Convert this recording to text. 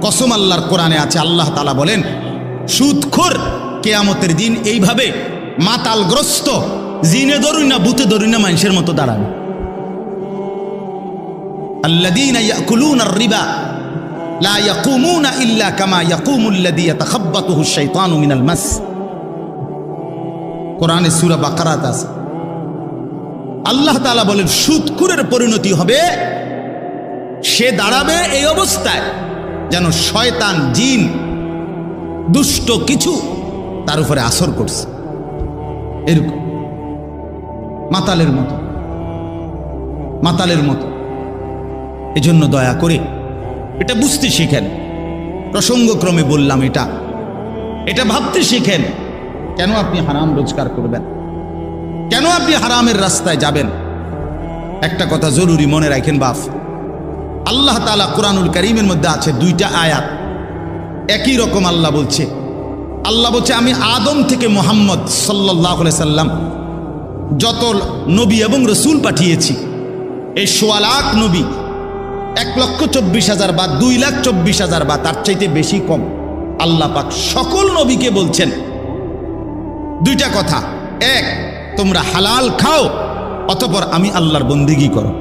কসম আল্লাহর কোরআনে আছে, আল্লাহ তাআলা বলেন সুদখোর কিয়ামতের দিন এইভাবে মাতালগ্রস্ত, জিনে ধরুন না ভূতে ধরুন না মানুষের মতো দাঁড়াবে। আল্লাযীনা ইয়াকুলুনার রিবা লা ইয়াকুমুনা ইল্লা কামা ইয়াকুমুল্লাযী ইয়াতাখাব্বাতুহু আশ-শাইতানু মিনাল মাস। কোরআনে সূরা বাকারাত আছে। আল্লাহ তাআলা বলেন সুদখোরের পরিণতি হবে, সে দাঁড়াবে এই অবস্থায় যেন শয়তান জিন দুষ্ট কিছু তার উপরে আসর করছে, এরকম মাতালের মতো, মাতালের মতো। এজন্য দয়া করে এটা বুঝতে শিখেন। প্রসঙ্গক্রমে বললাম এটা ভাবতে শিখেন। কেন আপনি হারাম রোজগার করবেন? কেন আপনি হারামের রাস্তায় যাবেন? একটা কথা জরুরি মনে রাখেন বাপ, আল্লাহ তাআলা কুরআনুল কারীমের মধ্যে আছে দুইটা আয়াত, একই রকম আল্লাহ বলছে আমি আদম থেকে মুহাম্মদ সাল্লাল্লাহু আলাইহি সাল্লাম যত নবী এবং রসুল পাঠিয়েছি, এই ১৬ লাখ নবী ১,২৪,০০০ বা ২,২৪,০০০ বা তার চাইতে বেশি কম, আল্লাহ পাক সকল নবীকে বলছেন দুইটা কথা। এক, তোমরা হালাল খাও, অতঃপর আমি আল্লাহর বন্দেগী করো।